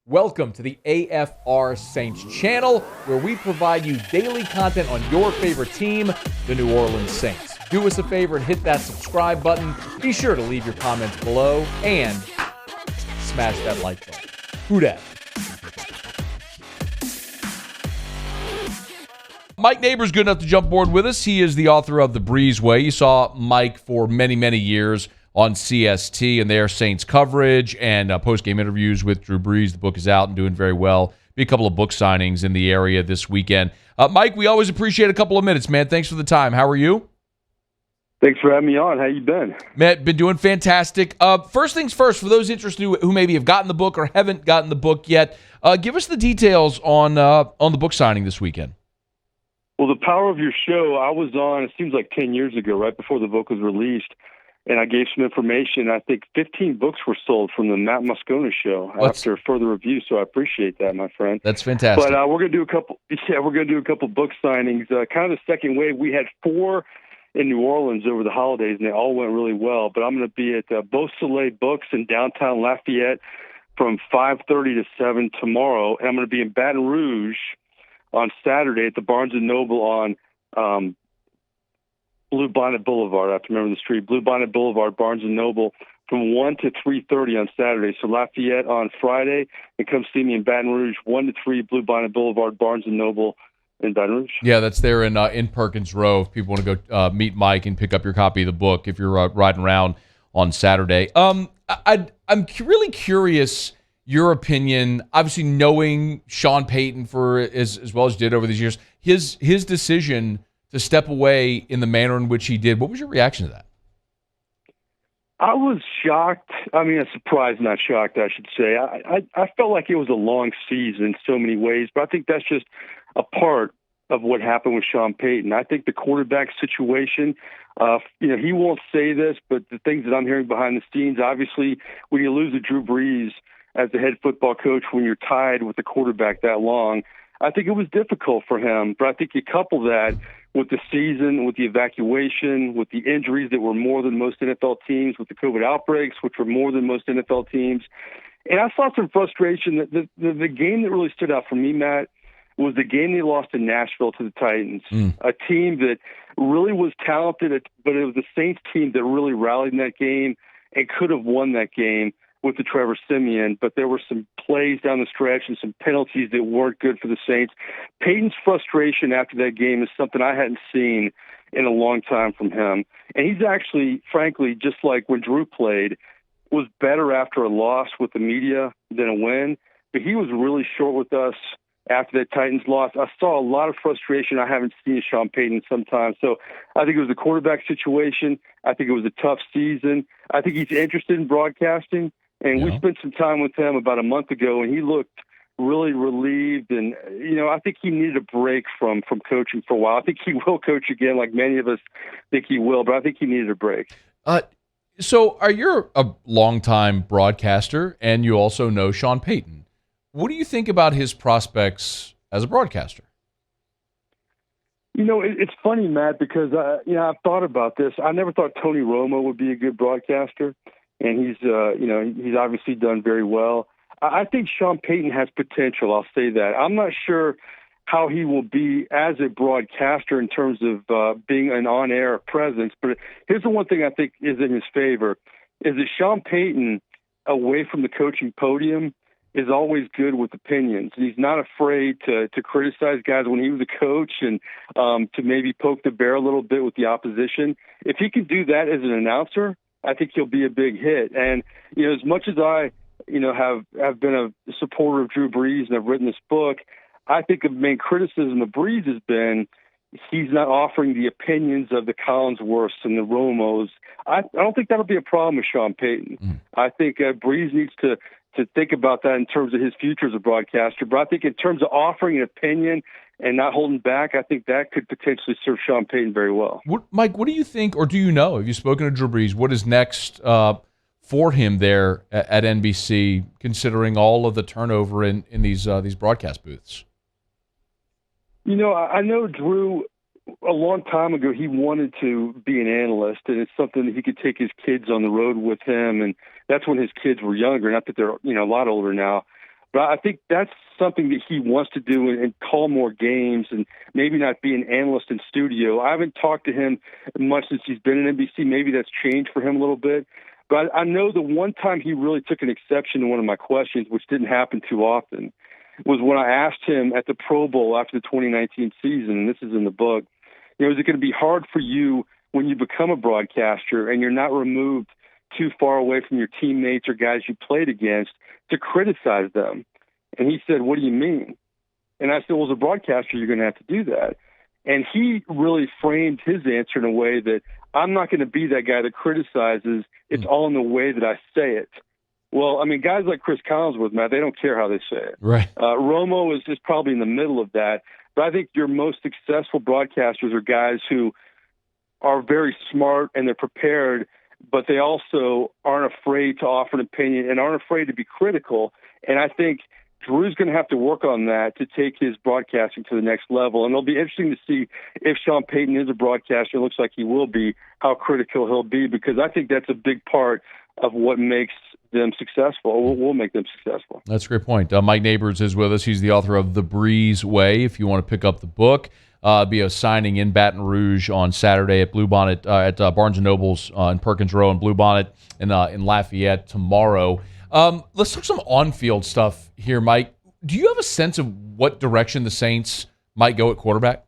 Welcome to the AFR Saints channel, where we provide you daily content on your favorite team, the New Orleans Saints. Do us a favor and hit that subscribe button. Be sure to leave your comments below and smash that like button. Who dat? Mike Nabers good enough to jump aboard with us. He is the author of The Brees Way. You saw Mike for many, many years on CST and their Saints coverage and post-game interviews with Drew Brees. The book is out and doing very well. Be a couple of book signings in the area this weekend. Mike, we always appreciate a couple of minutes, man. Thanks for the time. How are you? Thanks for having me on. How you been? Matt, been doing fantastic. First things first, for those interested who maybe have gotten the book or haven't gotten the book yet, give us the details on the book signing this weekend. Well, the power of your show, I was on, it seems like 10 years ago, right before the book was released, and I gave some information. I think 15 books were sold from the Matt Moscona show after further review, so I appreciate that, my friend. That's fantastic. But we're going to do a couple. Yeah, we're going to do a couple book signings. Kind of the second wave. We had 4 in New Orleans over the holidays, and they all went really well. But I'm going to be at Beau Soleil Books in downtown Lafayette from 5:30 to 7 tomorrow, and I'm going to be in Baton Rouge on Saturday at the Barnes & Noble on Blue Bonnet Boulevard. I have to remember the street. Blue Bonnet Boulevard, Barnes & Noble, from 1 to 3:30 on Saturday. So Lafayette on Friday, and come see me in Baton Rouge, 1 to 3, Blue Bonnet Boulevard, Barnes & Noble in Baton Rouge. Yeah, that's there in Perkins Row. If people want to go meet Mike and pick up your copy of the book if you're riding around on Saturday. I'm really curious your opinion, obviously knowing Sean Payton for as well as he did over these years, his decision to step away in the manner in which he did. What was your reaction to that? I was shocked. I mean, surprised, not shocked, I should say. I felt like it was a long season in so many ways, but I think that's just a part of what happened with Sean Payton. I think the quarterback situation, he won't say this, but the things that I'm hearing behind the scenes, obviously, when you lose to Drew Brees as the head football coach, when you're tied with the quarterback that long, I think it was difficult for him. But I think you couple that with the season, with the evacuation, with the injuries that were more than most NFL teams, with the COVID outbreaks, which were more than most NFL teams. And I saw some frustration. The game that really stood out for me, Matt, was the game they lost in Nashville to the Titans, a team that really was talented, but it was the Saints team that really rallied in that game and could have won that game with the Trevor Siemian, but there were some plays down the stretch and some penalties that weren't good for the Saints. Payton's frustration after that game is something I hadn't seen in a long time from him. And he's actually, frankly, just like when Drew played, was better after a loss with the media than a win. But he was really short with us after that Titans loss. I saw a lot of frustration I haven't seen in Sean Payton sometimes. So I think it was the quarterback situation. I think it was a tough season. I think he's interested in broadcasting. And we spent some time with him about a month ago, and he looked really relieved. And, I think he needed a break from coaching for a while. I think he will coach again, like many of us think he will, but I think he needed a break. So you're a longtime broadcaster, and you also know Sean Payton. What do you think about his prospects as a broadcaster? It's funny, Matt, because, I've thought about this. I never thought Tony Romo would be a good broadcaster. And he's obviously done very well. I think Sean Payton has potential. I'll say that. I'm not sure how he will be as a broadcaster in terms of being an on-air presence. But here's the one thing I think is in his favor, is that Sean Payton, away from the coaching podium, is always good with opinions. He's not afraid to criticize guys when he was a coach and to maybe poke the bear a little bit with the opposition. If he can do that as an announcer, I think he'll be a big hit. And, as much as I, have been a supporter of Drew Brees and I've written this book, I think the main criticism of Brees has been he's not offering the opinions of the Collinsworths and the Romos. I don't think that'll be a problem with Sean Payton. I think Brees needs to think about that in terms of his future as a broadcaster. But I think in terms of offering an opinion and not holding back, I think that could potentially serve Sean Payton very well. Mike, what do you think, or do you know, have you spoken to Drew Brees, what is next for him there at NBC, considering all of the turnover in these broadcast booths? I know Drew, a long time ago, he wanted to be an analyst, and it's something that he could take his kids on the road with him, and that's when his kids were younger, not that they're a lot older now. But I think that's something that he wants to do and call more games and maybe not be an analyst in studio. I haven't talked to him much since he's been in NBC. Maybe that's changed for him a little bit. But I know the one time he really took an exception to one of my questions, which didn't happen too often, was when I asked him at the Pro Bowl after the 2019 season, and this is in the book, is it going to be hard for you when you become a broadcaster and you're not removed too far away from your teammates or guys you played against to criticize them? And he said, "What do you mean?" And I said, "Well, as a broadcaster, you're going to have to do that." And he really framed his answer in a way that I'm not going to be that guy that criticizes. It's all in the way that I say it. Well, I mean, guys like Chris Collinsworth, Matt, they don't care how they say it. Right. Romo is just probably in the middle of that. But I think your most successful broadcasters are guys who are very smart and they're prepared, but they also aren't afraid to offer an opinion and aren't afraid to be critical. And I think Drew's going to have to work on that to take his broadcasting to the next level. And it'll be interesting to see if Sean Payton is a broadcaster. It looks like he will be, how critical he'll be, because I think that's a big part of what makes them successful, or will make them successful. That's a great point. Mike Nabers is with us. He's the author of The Brees Way. If you want to pick up the book, be a signing in Baton Rouge on Saturday at Bluebonnet at Barnes & Noble's in Perkins Row, and Bluebonnet in Lafayette tomorrow. Let's talk some on-field stuff here, Mike. Do you have a sense of what direction the Saints might go at quarterback?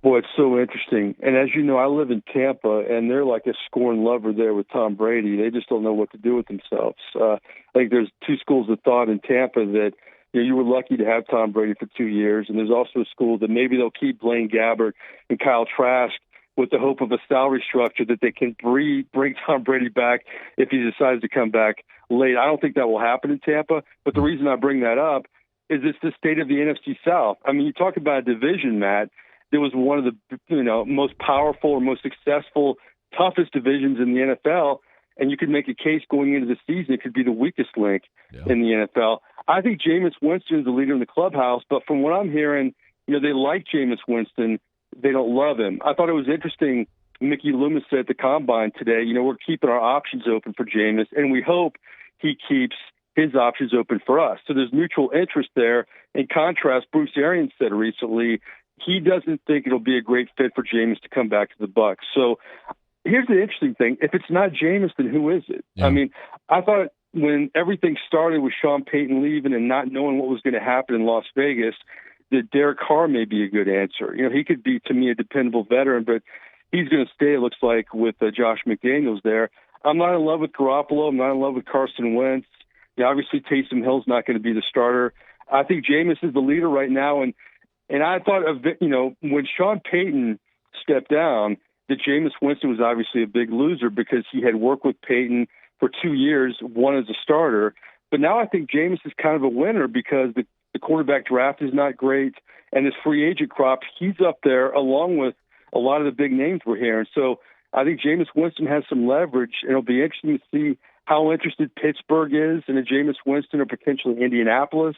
Boy, it's so interesting. And as you know, I live in Tampa, and they're like a scorn lover there with Tom Brady. They just don't know what to do with themselves. I think there's two schools of thought in Tampa that you were lucky to have Tom Brady for 2 years, and there's also a school that maybe they'll keep Blaine Gabbert and Kyle Trask with the hope of a salary structure that they can bring Tom Brady back if he decides to come back late. I don't think that will happen in Tampa, but the reason I bring that up is it's the state of the NFC South. I mean, you talk about a division, Matt. It was one of the most powerful or most successful, toughest divisions in the NFL, and you could make a case going into the season it could be the weakest link in the NFL. I think Jameis Winston is the leader in the clubhouse, but from what I'm hearing, they like Jameis Winston. They don't love him. I thought it was interesting. Mickey Loomis said at the Combine today, we're keeping our options open for Jameis, and we hope he keeps his options open for us. So there's mutual interest there. In contrast, Bruce Arians said recently he doesn't think it'll be a great fit for Jameis to come back to the Bucs. So here's the interesting thing. If it's not Jameis, then who is it? Yeah. I mean, I thought when everything started with Sean Payton leaving and not knowing what was going to happen in Las Vegas, that Derek Carr may be a good answer. He could be, to me, a dependable veteran, but he's going to stay, it looks like, with Josh McDaniels there. I'm not in love with Garoppolo. I'm not in love with Carson Wentz. Obviously, Taysom Hill's not going to be the starter. I think Jameis is the leader right now, and I thought of, when Sean Payton stepped down, that Jameis Winston was obviously a big loser because he had worked with Payton for 2 years, one as a starter. But now I think Jameis is kind of a winner because the quarterback draft is not great, and this free agent crop, he's up there along with a lot of the big names we're hearing. So I think Jameis Winston has some leverage, and it'll be interesting to see how interested Pittsburgh is in a Jameis Winston or potentially Indianapolis.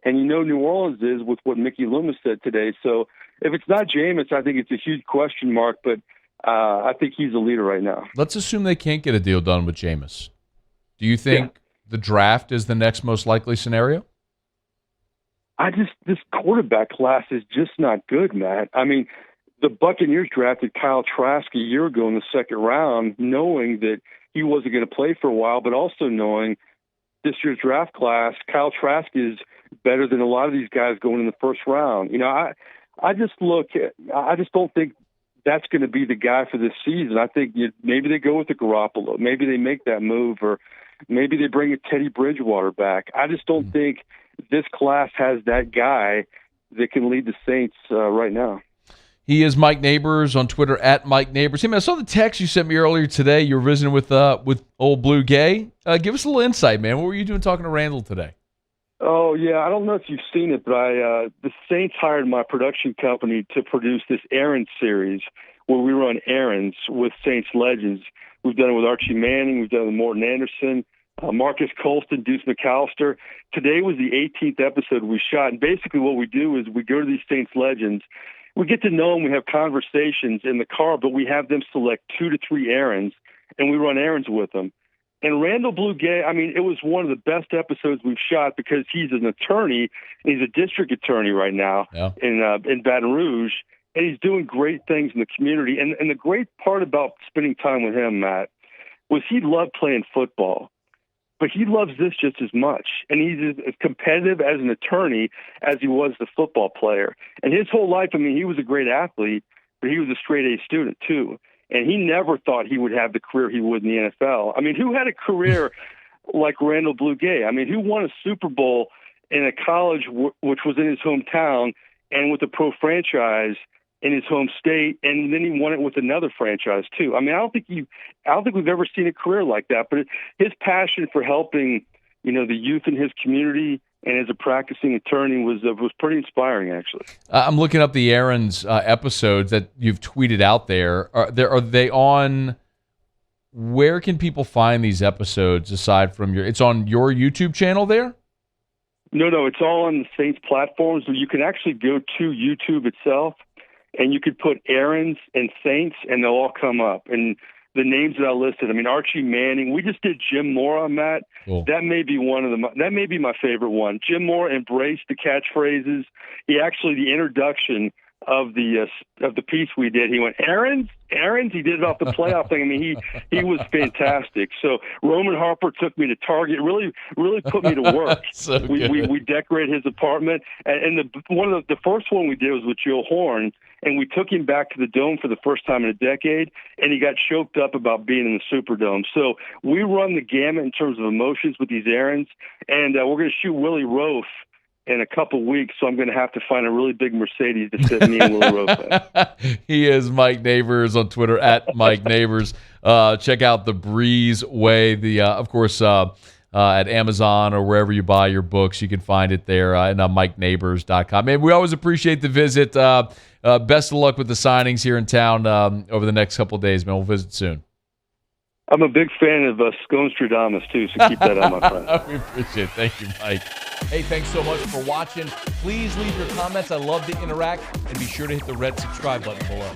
And New Orleans is with what Mickey Loomis said today. So if it's not Jameis, I think it's a huge question mark, but I think he's the leader right now. Let's assume they can't get a deal done with Jameis. Do you think the draft is the next most likely scenario? This quarterback class is just not good, Matt. I mean, the Buccaneers drafted Kyle Trask a year ago in the second round, knowing that he wasn't going to play for a while, but also knowing this year's draft class, Kyle Trask is better than a lot of these guys going in the first round. I just don't think that's going to be the guy for this season. I think maybe they go with the Garoppolo. Maybe they make that move, or maybe they bring a Teddy Bridgewater back. I just don't think this class has that guy that can lead the Saints right now. He is Mike Nabers on Twitter at Mike Nabers. Hey, man, I saw the text you sent me earlier today. You were visiting with old Blue Gay. Give us a little insight, man. What were you doing talking to Randall today? Oh, yeah. I don't know if you've seen it, but the Saints hired my production company to produce this errands series where we run errands with Saints legends. We've done it with Archie Manning. We've done it with Morton Anderson, Marcus Colston, Deuce McAllister. Today was the 18th episode we shot. And basically what we do is we go to these Saints legends. We get to know them. We have conversations in the car, but we have them select 2 to 3 errands, and we run errands with them. And Randall Blugay, I mean, it was one of the best episodes we've shot because he's an attorney. He's a district attorney right now in Baton Rouge, and he's doing great things in the community. And the great part about spending time with him, Matt, was he loved playing football, but he loves this just as much. And he's as competitive as an attorney as he was the football player. And his whole life, I mean, he was a great athlete, but he was a straight A student too. And he never thought he would have the career he would in the NFL. I mean, who had a career like Randall Blugay? I mean, who won a Super Bowl in a college which was in his hometown and with a pro franchise in his home state, and then he won it with another franchise too. I mean, I don't think we've ever seen a career like that. But his passion for helping, the youth in his community and as a practicing attorney was pretty inspiring, actually. I'm looking up the errands episodes that you've tweeted out there. Are they on? Where can people find these episodes aside from it's on your YouTube channel there? No, it's all on the Saints platforms. You can actually go to YouTube itself, and you could put errands and Saints, and they'll all come up. And the names that I listed, I mean, Archie Manning. We just did Jim Moore on that. Cool. That may be that may be my favorite one. Jim Moore embraced the catchphrases. The introduction of the piece we did, he went, errands. He did it off the playoff thing. I mean, he was fantastic. So Roman Harper took me to Target, really put me to work. So we decorated his apartment, and the first one we did was with Joe Horn, and we took him back to the Dome for the first time in a decade, and he got choked up about being in the Superdome. So we run the gamut in terms of emotions with these errands, and we're going to shoot Willie Roaf in a couple weeks, so I'm going to have to find a really big Mercedes to sit me and Willie Roaf in. He is Mike Nabers on Twitter, at Mike Nabers. Check out The Brees Way, of course, at Amazon or wherever you buy your books. You can find it there at MikeNabers.com. Man, we always appreciate the visit. Best of luck with the signings here in town over the next couple of days, man. We'll visit soon. I'm a big fan of Sconestradamus, too, so keep that on, my friend. We appreciate it. Thank you, Mike. Hey, thanks so much for watching. Please leave your comments. I love to interact. And be sure to hit the red subscribe button below.